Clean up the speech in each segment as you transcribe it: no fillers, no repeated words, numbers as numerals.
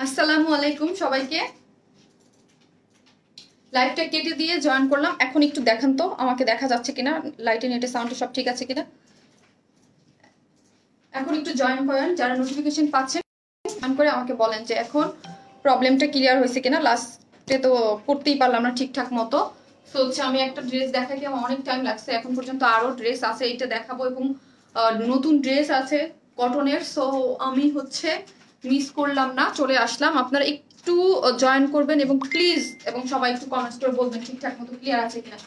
আসসালামু আলাইকুম সবাইকে। লাইভটা কেটে দিয়ে জয়েন করলাম। এখন একটু দেখান তো আমাকে দেখা যাচ্ছে কিনা, লাইটে নেটে সাউন্ডে সব ঠিক আছে কিনা। এখন একটু জয়েন করেন যারা নোটিফিকেশন পাচ্ছেন, জয়েন করে আমাকে বলেন যে এখন প্রবলেমটা ক্লিয়ার হয়েছে কিনা। লাস্টে তো করতেই পারলাম না ঠিকঠাক মতো। সো হচ্ছে আমি একটা ড্রেস দেখাইতে আমার অনেক টাইম লাগছে, এখন পর্যন্ত আরো ড্রেস আছে, এইটা দেখাবো এবং নতুন ড্রেস আছে কটনের। সো আমি হচ্ছে মিস করলাম না, চলে আসলাম। আপনারা একটু জয়েন করবেন এবং প্লিজ এবং সবাই একটু কমেন্টস করে বলবেন ঠিকঠাক মতো ক্লিয়ার আছে কিনা।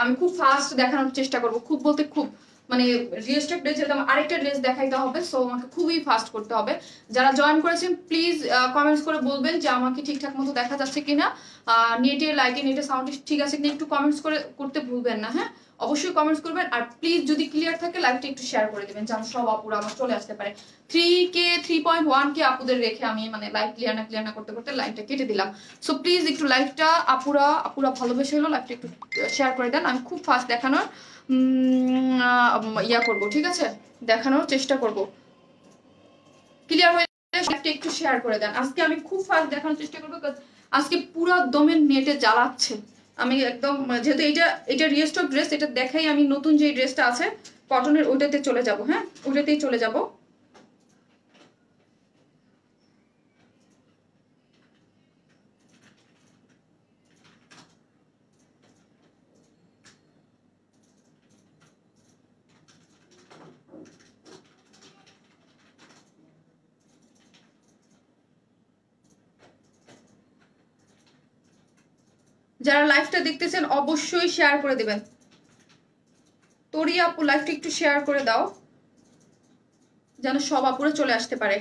আমি খুব ফাস্ট দেখানোর চেষ্টা করব, খুব বলতে খুব মানে রিয়েস্টেক ড্রেস যেরকম আরেকটা ড্রেস দেখাইতে হবে, সো আমাকে খুবই ফাস্ট করতে হবে। যারা জয়েন করেছেন প্লিজ কমেন্টস করে বলবেন যে আমাকে ঠিকঠাক মতো দেখা যাচ্ছে কিনা, নেটে লাইটে নেটে সাউন্ড ঠিক আছে কিনা, একটু কমেন্টস করে করতে ভুলবেন না। হ্যাঁ, অবশ্যই কমেন্টস করবেন। আর প্লিজ যদি ক্লিয়ার থাকে লাইভটা একটু শেয়ার করে দেবেন যেন সব আপুরা আমার চলে আসতে পারে। 3K 3.1K আপুদের রেখে আমি মানে লাইভ ক্লিয়ার না করতে করতে লাইভটা কেটে দিলাম। সো প্লিজ একটু লাইভটা আপুরা ভালোবেসে হলো লাইভটা একটু শেয়ার করে দেন। আমি খুব ফাস্ট দেখানোর ইয়া করব, ঠিক আছে, দেখানোর চেষ্টা করব। ক্লিয়ার হয়ে লাইভটা একটু শেয়ার করে দেন। আজকে আমি খুব ফাস্ট দেখানোর চেষ্টা করবো, আজকে পুরো দমের নেটে জ্বালাচ্ছে। আমি একদম যেহেতু এটা রিস্টক ড্রেস, এটা দেখাই আমি নতুন যে ড্রেসটা আছে কটনের ওইটাতে চলে যাব। হ্যাঁ, ওইটাতেই চলে যাব। যারা লাইভটা দেখতেছেন অবশ্যই শেয়ার করে দেবেন। তোরি আপু লাইভটা একটু শেয়ার করে দাও যেন সব আপুরে চলে আসতে পারে।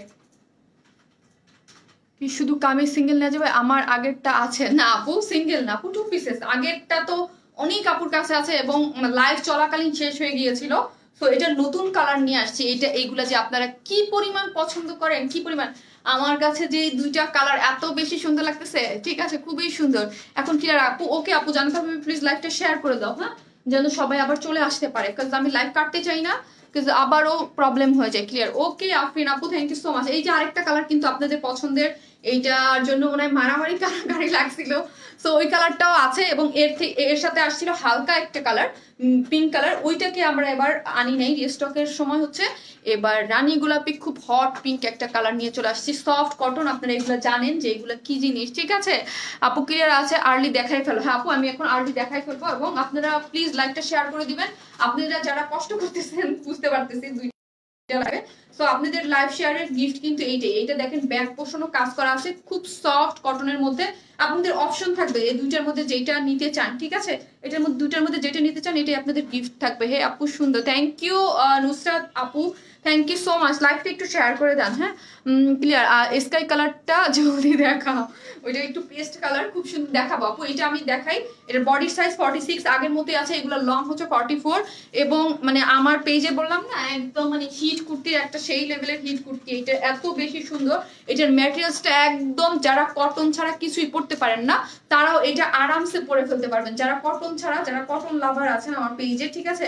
কি শুধু কামিজ সিঙ্গেল না যাবে? আমার আগেরটা আছে না আপু, সিঙ্গেল না আপু, 2 পিসেস। আগেরটা তো অনেক আপুর কাছে আছে এবং লাইভ চলাকালীন শেষ হয়ে গিয়েছিল। তো এটা নতুন কালার নিয়ে আসছে। এইগুলা যে আপনারা কি পরিমাণ পছন্দ করেন, কি পরিমাণ, আমার কাছে যে দুইটা কালার এত বেশি সুন্দর লাগতেছে, ঠিক আছে, খুবই সুন্দর। এখন কি আর আপু, ওকে আপু জানতে হবে, প্লিজ লাইভটা শেয়ার করে দাও, হ্যাঁ, যেন সবাই আবার চলে আসতে পারে, কারণ আমি লাইভ কাটতে চাই না, কিন্তু আবারও প্রবলেম হয়ে যায়। ক্লিয়ার? ওকে আফরিন আপু, থ্যাংক ইউ সো মাচ। এই যে আরেকটা কালার কিন্তু আপনাদের পছন্দের, এইটার জন্য মনে হয় মারামারি কারাগারি লাগছিল। সো ওই কালারটাও আছে এবং এর সাথে আসছিল হালকা একটা কালার, পিঙ্ক কালার। ওইটাকে আমরা এবার আনি নাই, রিস্টকের সময় হচ্ছে এবার রানী গোলাপি খুব হট পিঙ্ক একটা কালার নিয়ে চলে আসছি। সফট কটন, আপনারা এগুলো জানেন যে এগুলো কি জিনিস, ঠিক আছে আপু? ক্লিয়ার আছে? আর্লি দেখাই ফেলো। হ্যাঁ আপু, আমি এখন আর্লি দেখাই ফেলবো এবং আপনারা প্লিজ লাইভটা শেয়ার করে দিবেন। আপনারা যারা কষ্ট করতেছেন বুঝতে পারতেছি, লাগে। সো আপনাদের লাইভ শেয়ারের গিফট কিন্তু এইটা দেখেন, ব্যাক পোর্শনও কাজ করা আছে, খুব সফট কটনের মধ্যে। আপনাদের অপশন থাকবে এই দুইটার মধ্যে যেটা নিতে চান, ঠিক আছে, এটার মধ্যে দুইটার মধ্যে যেটা নিতে চান এটাই আপনাদের গিফট থাকবে। হে আপু সুন্দর, থ্যাংক ইউ নুসরাত আপু, থ্যাংক ইউ সো মাচ। লাইভটা একটু শেয়ার করে দেন। হ্যাঁ, ক্লিয়ার। স্কাই কালারটা জলদি দেখা, ওইটা একটু পেস্ট কালার, খুব সুন্দর দেখাবো আপু। এটা আমি দেখাই, এটা বডি সাইজ 46, আগের মতোই আছে। এগুলো লং হচ্ছে 44 এবং মানে আমার পেজে বললাম না একদম মানে হিট কুর্তির একটা সেই লেভেলের হিট কুর্তি। এটা এত বেশি সুন্দর, এটার ম্যাটেরিয়ালসটা একদম, যারা কটন ছাড়া কিছুই পরতে পারেন না তারাও এটা আরামসে পরে ফেলতে পারবেন। যারা কটন ছাড়া, যারা কটন লাভার আছেন আমার পেজে, ঠিক আছে,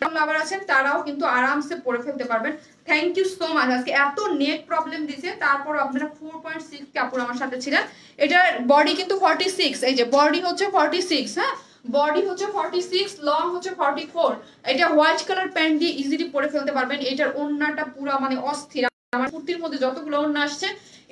লাভার আছেন তারাও কিন্তু আরামসে পরে ফেলতে পারবেন। Thank you so much. আজকে এত নেট প্রবলেম দিছে, তারপর আপনারা 4.6 কাপড় আমার সাথে ছিলেন। এটার বডি কিন্তু 46, এই যে বডি হচ্ছে 46, হ্যাঁ, বডি হচ্ছে 46, লং হচ্ছে 44। এটা হোয়াইট কালার প্যান্ট দিয়ে ইজিলি পরে ফেলতে পারবেন। এটার ওড়নাটা পুরো মানে অস্থির। আমার কুর্তির মধ্যে যতগুলো ওড়না আসছে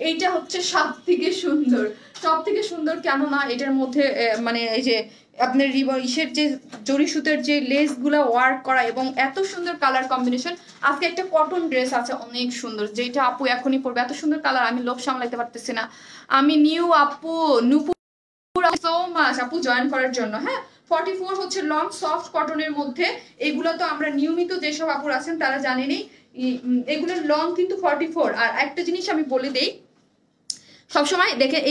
এইটা হচ্ছে সব থেকে সুন্দর, সব থেকে সুন্দর। কেননা এটার মধ্যে মানে এই যে আপনার ইসের যে জরি সুতের যে লেস গুলা ওয়ার্ক করা এবং এত সুন্দর কালার কম্বিনেশন। আজকে একটা কটন ড্রেস আছে অনেক সুন্দর, যেটা আপু এখনই পরবে। এত সুন্দর কালার, আমি লোভ সামলাইতে পারতেছি না। আমি নিউ আপু নুপুর সো মাচ আপু জয়েন করার জন্য। হ্যাঁ, 44 হচ্ছে লং সফট কটনের মধ্যে। এগুলো তো আমরা নিয়মিত যেসব আপুর আছেন তারা জানেনই, এগুলোর লং কিন্তু 44। আর একটা জিনিস আমি বলে দেই, সবসময় দেখেন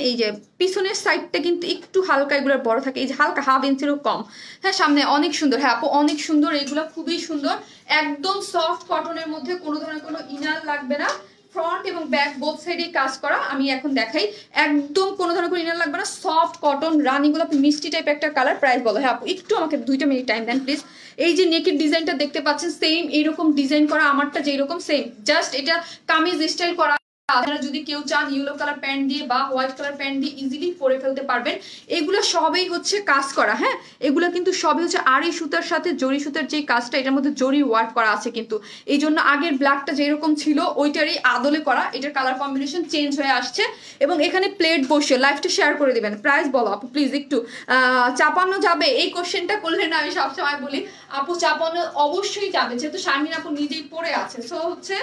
এই যে পিছনের সাইডটা কিন্তু একটু হালকা এগুলোর বড় থাকে, এই যে হালকা হাফ ইঞ্চিরও কম। হ্যাঁ, সামনে অনেক সুন্দর। হ্যাঁ আপু অনেক সুন্দর, এগুলো খুবই সুন্দর, একদম সফট কটনের মধ্যে, কোনো ধরনের কোনো ইনার লাগবে না। ফ্রন্ট এবং ব্যাক বোথ সাইডে কাজ করা। আমি এখন দেখাই, একদম কোনো ধরনের কোনো ইনার লাগবে না, সফট কটন, রানী গোলাপ মিষ্টি টাইপ একটা কালার। প্রাইস বলো। হ্যাঁ আপু একটু আমাকে 2 মিনিট টাইম দেন প্লিজ। এই যে নেকের ডিজাইনটা দেখতে পাচ্ছেন, সেম এইরকম ডিজাইন করা, আমারটা যেরকম সেম, জাস্ট এটা কামিজ স্টাইল করা আপনারা যদি কেউ চান ইয়েলো কালার প্যান্ট দিয়ে বা হোয়াইট কালার প্যান্ট দিয়ে ইজিলি পরে ফেলতে পারবেন। এগুলো সবই হচ্ছে কাজ করা, হ্যাঁ এগুলো কিন্তু সবই হচ্ছে আড়ি সুতার সাথে জরি সুতার যে কাজটা, এটার মধ্যে জরি ওয়ার্ক করা আছে কিন্তু, এই জন্য আগের ব্ল্যাকটা যেরকম ছিল ওইটারই আদলে করা, এটার কালার কম্বিনেশন চেঞ্জ হয়ে আসছে। এবং এখানে প্লেট বসে লাইভটা শেয়ার করে দিবেন। প্রাইস বলো আপু প্লিজ, একটু চাপানো যাবে? এই কোশ্চেনটা করলে না আমি সবসময় বলি আপু চাপানো অবশ্যই যাবে, যেহেতু শারমিন আপু নিজেই পরে আছে। সো হচ্ছে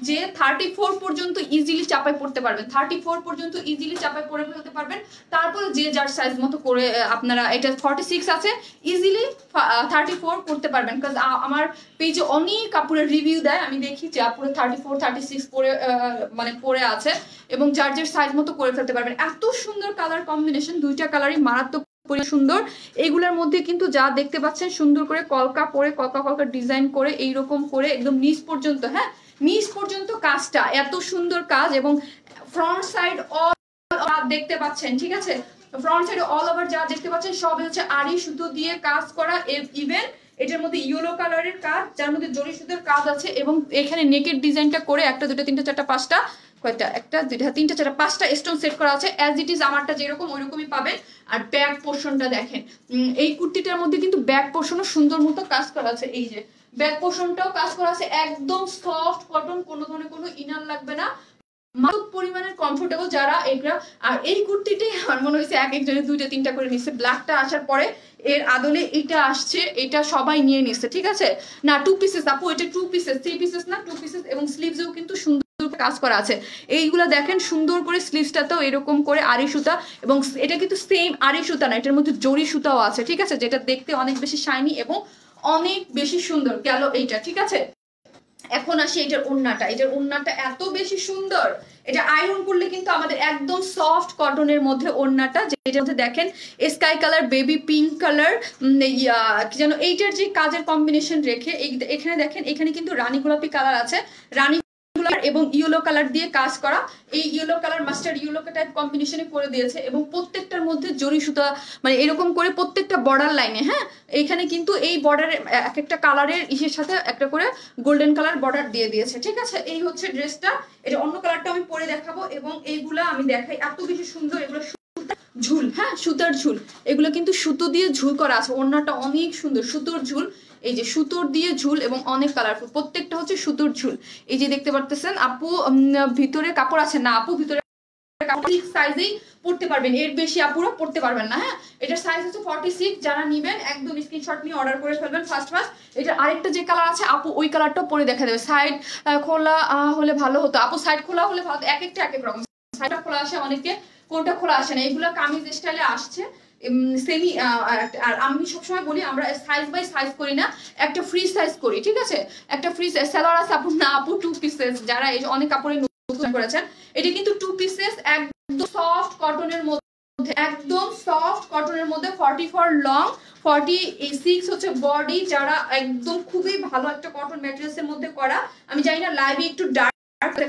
যে 34 পর্যন্ত ইজিলি চাপায় পড়তে পারবেন, 34 পর্যন্ত ইজিলি চাপায় পরে ফেলতে পারবেন। তারপরে যে যার সাইজ মতো করে আপনারা, এটা 46 আছে, ইজিলি 34 করতে পারবেন। কারণ আমার পেজে অনেক কাপড়ের রিভিউ দেয়, আমি দেখি যে আপুরে 34 36 পরে মানে পরে আছে, এবং যার যার সাইজ মতো করে ফেলতে পারবেন। এত সুন্দর কালার কম্বিনেশন, দুইটা কালারই মারাত্মক সুন্দর। এইগুলোর মধ্যে কিন্তু যা দেখতে পাচ্ছেন সুন্দর করে কলকা পরে কলকা কলকা ডিজাইন করে এইরকম করে একদম নিচ পর্যন্ত, হ্যাঁ নিচ পর্যন্ত কাজটা এত সুন্দর কাজ। এবং ফ্রন্ট সাইড অল দেখতে পাচ্ছেন, ঠিক আছে, ফ্রন্ট সাইড অল ওভার যা দেখতে পাচ্ছেন সবই হচ্ছে আড়ি সুতো দিয়ে কাজ করা। ইভেন এটার মধ্যে ইয়েলো কালারের কাজ, যার মধ্যে জরি সুতোর কাজ আছে। এবং এখানে নেকের ডিজাইনটা করে 1 2 3 4 5টা, কয়টা 1 2 3 4 5টা স্টোন সেট করা আছে, অ্যাজ ইট ইজ আমারটা যেরকম ওইরকমই পাবেন। আর ব্যাক পোর্শনটা দেখেন, এই কুর্তিটার মধ্যে কিন্তু ব্যাক পোর্শনও সুন্দর মতো কাজ করা আছে। এই যে ব্যাক পোর্শনটাও কাজ করা আছে, একদম সফট কটন, কোনো ধরনের কোনো ইনার লাগবে না, মারাত্মক পরিমাণের কমফোর্টেবল যারা এগুলা। আর এই কুর্তিটাই আমার মনে হয়েছে এক একজনে 2টা 3টা করে নিচ্ছে, ব্ল্যাকটা আসার পরে এর আদলে এটা আসছে, এটা সবাই নিয়ে নিচ্ছে, ঠিক আছে না। 2 পিসেস আপু, এটা 2 পিসেস, 3 পিসেস না 2 পিসেস। এবং স্লিভসেও কিন্তু সুন্দর কাজ করা আছে। এইগুলা দেখেন সুন্দর করে, স্লিভসটাতেও এরকম করে আড়ি সুতা, এবং এটা কিন্তু সেম আড়ি সুতা না, এটার মধ্যে জরি সুতাও আছে, ঠিক আছে, যেটা দেখতে অনেক বেশি শাইনি এবং অনেক বেশি সুন্দর গেল এইটা, ঠিক আছে। এখন আসি এটার ওড়নাটা, এটার ওড়নাটা এত বেশি সুন্দর, এটা আয়রন করলে কিন্তু আমাদের একদম সফট কটনের মধ্যে ওড়নাটা, যেটার মধ্যে দেখেন sky colour, baby pink colour, কি যেন এইটার যে কাজের কম্বিনেশন রেখে এখানে দেখেন, এখানে কিন্তু রানী গোলাপি কালার আছে, রানী এবং ইয়েলো কালার দিয়ে কাজ করা। এই yellow colour mustard yellow type কম্বিনেশনে করে দিয়েছে, এবং প্রত্যেকটার মধ্যে জরি সুতা মানে এরকম করে প্রত্যেকটা বর্ডার লাইনে, হ্যাঁ এখানে কিন্তু এই বর্ডারে এক একটা কালারের ইসের সাথে একটা করে গোল্ডেন কালার বর্ডার দিয়ে দিয়েছে, ঠিক আছে। এই হচ্ছে ড্রেসটা, এটা অন্য কালারটা আমি পরে দেখাবো। এবং এইগুলা আমি দেখাই এত বেশি সুন্দর, এগুলো ঝুল, হ্যাঁ সুতার ঝুল, এগুলো কিন্তু সুতো দিয়ে ঝুল করা আছে। ওড়নাটা অনেক সুন্দর, সুতোর ঝুল, এই যে সুতোর দিয়ে ঝুল এবং অনেক কালারফুল, প্রত্যেকটা হচ্ছে সুতোর ঝুল। এই যে দেখতে পারতেছেন আপু, ভিতরে কাপড় আছে না আপু, ভিতরে সাইজেই পড়তে পারবেন, এর বেশি আপুরা পড়তে পারবেন না, হ্যাঁ এটার সাইজ হচ্ছে 46। যারা নিবেন একদম স্ক্রিনশট নিয়ে অর্ডার করে ফেলবেন ফার্স্ট। এটা আরেকটা যে কালার আছে আপু, ওই কালারটাও পরে দেখা দেবে। সাইড খোলা হলে ভালো হতো আপু, সাইড খোলা হলে ভালো, এক একটা এক এক রকম, সাইডটা খোলা আসে অনেকে, কোনটা খোলা আসে না। এগুলো কামিজ স্টাইলে আসছে সেমি। আর আমি সবসময় বলি আমরা সাইজ বাই সাইজ করি না, একটা ফ্রি সাইজ করি, ঠিক আছে, একটা ফ্রি সেলার আছে আপু না আপু 2 পিসেস, যারা এই অনেক কাপড়ে নতুন করেছেন, এটা কিন্তু 2 পিসেস একদম সফট কটনের মধ্যে, একদম সফট কটনের মধ্যে, 44 লং, 46 হচ্ছে বডি, যারা একদম খুবই ভালো একটা কটন ম্যাটেরিয়ালস এর মধ্যে করা। আমি জানি না লাইভে একটু ডার্ক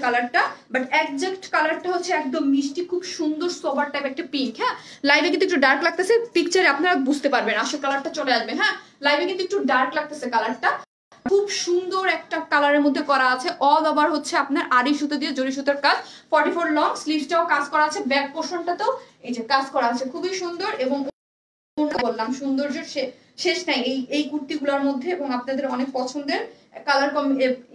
কালারটা, বাট এক্সাক্ট কালারটা হচ্ছে একদম মিষ্টি, খুব সুন্দর সোবার টাইপ একটা পিঙ্ক, হ্যাঁ লাইভে কিন্তু একটু ডার্ক লাগতেছে, পিকচারে আপনারা বুঝতে পারবেন আসল কালারটা চলে আসবে, হ্যাঁ লাইভে কিন্তু একটু ডার্ক লাগতেছে কালারটা, খুব সুন্দর একটা কালারের মধ্যে করা আছে। অল ওভার হচ্ছে আপনার আড়ি সুতো দিয়ে জরি সুতোর কাজ, 44 লং, স্লিভসটাও কাজ করা আছে, ব্যাক পোর্শনটাতেও এই যে কাজ করা আছে, খুবই সুন্দর। এবং বললাম সৌন্দর্য শেষ নাই এই কুর্তিগুলোর মধ্যে, এবং আপনাদের অনেক পছন্দের কালার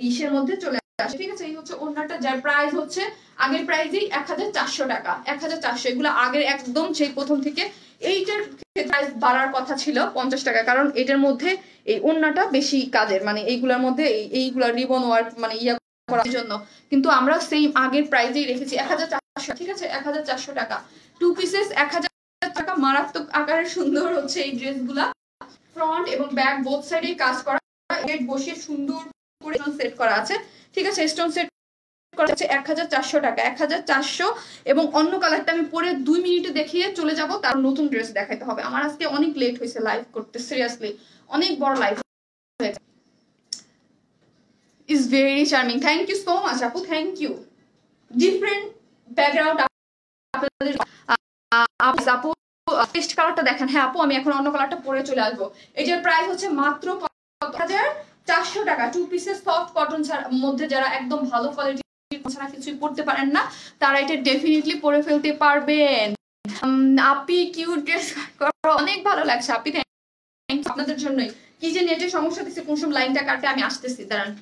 ইসের মধ্যে চলে আসে, ঠিক আছে। এই হচ্ছে ওড়নাটা, যার প্রাইস হচ্ছে আগের প্রাইসেই 1400 টাকা, 1400। এগুলো আগের একদম সেই প্রথম থেকে, এইটার প্রাইস বাড়ার কথা ছিল 50 টাকা, কারণ এটার মধ্যে এই ওড়নাটা বেশি কাজের, মানে এইগুলোর মধ্যে এইগুলা রিবন ওয়ার্ক মানে ইয়া করার জন্য, কিন্তু আমরা সেই আগের প্রাইসেই রেখেছি 1400, ঠিক আছে 1400 টাকা। 2 পিসেস 1000 টাকা, মারাত্মক আকারের সুন্দর হচ্ছে এই ড্রেসগুলা, ফ্রন্ট এবং ব্যাক বোথ সাইডে কাজ করা, এর বসে সুন্দর করে সেট করা আছে, ঠিক আছে, স্টোন সেট করা আছে 1400 টাকা, 1400। এবং অন্য কালারটা আমি পরে 2 মিনিটে দেখিয়ে চলে যাব, তার নতুন ড্রেস দেখাইতে হবে। আমার আজকে অনেক লেট হয়েছে লাইভ করতে, সিরিয়াসলি অনেক বড় লাইভ হয়েছে। Is very charming, thank you so much আপু, থ্যাংক ইউ। ডিফারেন্ট ব্যাকগ্রাউন্ড আপনাদের আপু, টেস্ট কালারটা দেখেন, হ্যাঁ আপু আমি এখন অন্য কালারটা পরে চলে আসবো। এটার প্রাইস হচ্ছে মাত্র 1400 টাকা, 2 পিসেস সফট কটন মধ্যে, যারা একদম ভালো কোয়ালিটি ছাড়া কিছুই পড়তে পারেন না, তারা এটা ডেফিনেটলি পরে ফেলতে পারবেন। আপি কিউট ড্রেস করো, অনেক ভালো লাগছে আপি, থ্যাংক ইউ আপনাদের জন্যই। কি যে নেটের সমস্যা দিচ্ছে, কোন সময় লাইনটা কাটে, আমি আসতেছি দাঁড়ান।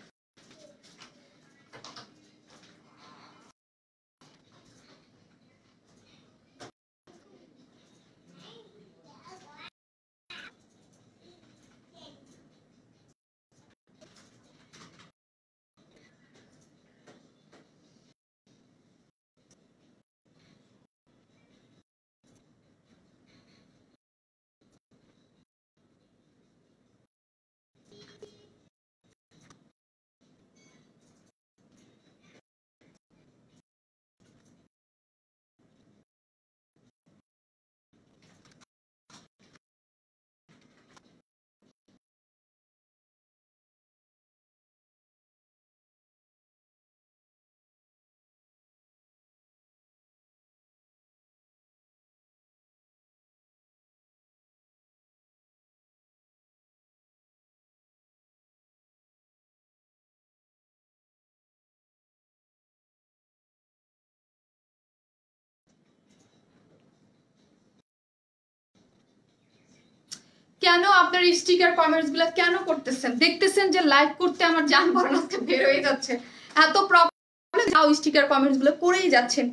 কেন আপনার স্টিকার কমেন্টস গুলা কেন করতেছেন? দেখতেছেন যে লাইভ করতে আমার জান বারণ আজকে বের হয়ে যাচ্ছে, এত প্রবলেম। যাও স্টিকার কমেন্টস গুলো করেই যাচ্ছেন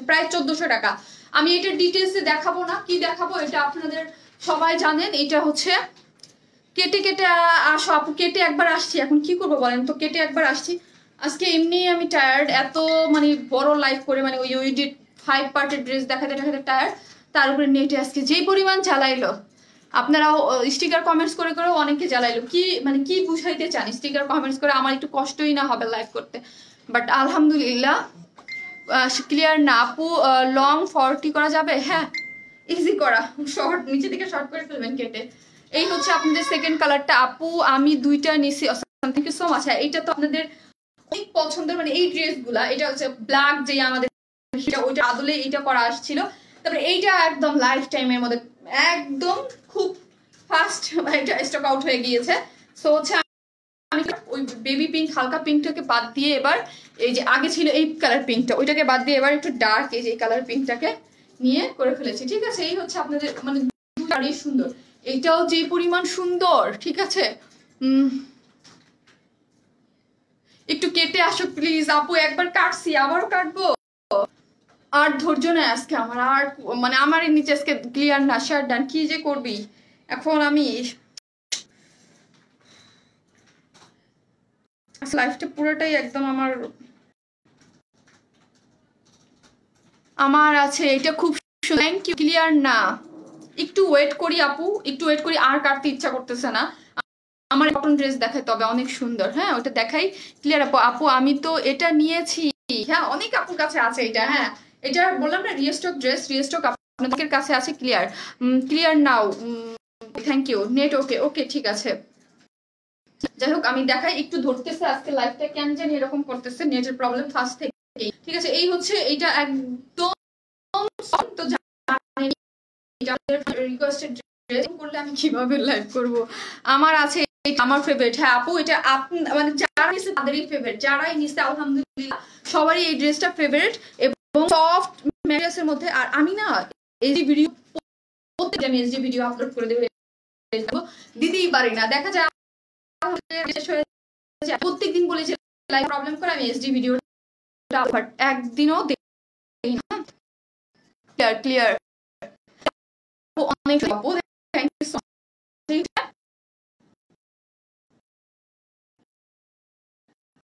প্রায় 1400 টাকা। আমি এটা ডিটেলসে দেখাবো না, কি দেখাবো এটা আপনাদের সবাই জানেন। এটা হচ্ছে কেটে কেটে আসো আপু, কেটে একবার আসছি, এখন কি করবো বলেন তো, কেটে একবার আসছি। আজকে এমনি আমি টায়ার্ড, এত মানে বড় লাইভ করে, মানে ওই 5 পার্টের ড্রেস দেখাতে দেখাতে টায়ার্ড, তার উপরে নেটে আজকে যেই পরিমাণ চালাইলো। আপনারাও স্টিকার কমেন্টস করে করেও অনেকে জ্বালাইলো, কি মানে কি বুঝাইতে চান স্টিকার কমেন্টস করে? আমার একটু কষ্টই না হবে লাইভ করতে, বাট আলহামদুলিল্লাহ ক্লিয়ার না। আপু লং 40 করা যাবে? হ্যাঁ ইজি করা, শর্ট নিচে থেকে শর্ট করে ফেলবেন কেটে। এই হচ্ছে আপনাদের সেকেন্ড কালারটা আপু, আমি দুইটা নিছি, থ্যাংক ইউ সো মাচ। হ্যাঁ এটা তো আপনাদের অনেক পছন্দের, মানে এই ড্রেসগুলা, এটা হচ্ছে ব্ল্যাক যে আমাদের ওইটা আদলে এইটা করা আসছিল, তারপরে এইটা একদম লাইফ টাইমের মধ্যে একদম খুব ফাস্ট এটা স্টক আউট হয়ে গিয়েছে। সো হচ্ছে আমি ওই বেবি পিঙ্ক হালকা পিঙ্কটাকে বাদ দিয়ে এবার এই যে আগে ছিল এই কালার পিঙ্কটা, ওইটাকে বাদ দিয়ে এবার একটু ডার্ক এই যে কালার পিঙ্কটাকে নিয়ে করে ফেলেছি, ঠিক আছে। এই হচ্ছে আপনাদের মানে দুটারই সুন্দর, এইটাও যে পরিমাণ সুন্দর, ঠিক আছে। একটু কেটে আসো প্লিজ আপু, একবার কাটছি আবারও কাটবো, আর ধৈর্য নেই আজকে আমার, আর মানে আমার নিচে আজকে ক্লিয়ার না, শার্ট ডান, কি যে করবি এখন। আমি লাইফটা পুরোটাই একদম আমার আছে, এটা খুব থ্যাংক ইউ। ক্লিয়ার না, একটু ওয়েট করি আপু, একটু ওয়েট করি, আর কাটতে ইচ্ছা করতেছে না আমার। কটন ড্রেস দেখাই তবে অনেক সুন্দর, হ্যাঁ ওটা দেখাই। ক্লিয়ার আপু, আপু আমি তো এটা নিয়েছি, হ্যাঁ অনেক আপুর কাছে আছে এটা, হ্যাঁ এটা বললাম না রিস্টক ড্রেস, রিস্টক আপনাদের কাছে আছে। ক্লিয়ার ক্লিয়ার নাও, thank you. Net okay okay ঠিক আছে, যাই হোক আমি দেখাই, একটু ধরতেছে আজকে লাইভটা কেন জানি এরকম করতেছে, নেটের প্রবলেম ফার্স্ট থেকে, ঠিক আছে। এই হচ্ছে এইটা একদম তো রিকোয়েস্টেড ড্রেস করলে আমি কিভাবে লাইভ করব, আমার আছে আমার ফেভারিট। হ্যাঁ আপু এটা মানে যারা নিছে তাদেরই ফেভারিট, যারাই নিছে আলহামদুলিল্লাহ সবারই এই ড্রেসটা ফেভারিট এবং সফট ম্যাটেরিয়ালসের মধ্যে। আর আমি না এই ভিডিও প্রত্যেকটা আমি এসডি ভিডিও আপলোড করে দেব, দিতেই পারি না, দেখা যায় প্রত্যেকদিন বলেছি লাইভ প্রবলেম করে আমি এসডি ভিডিওটা একদিনও দেখি না। ক্লিয়ার ক্লিয়ার অনেক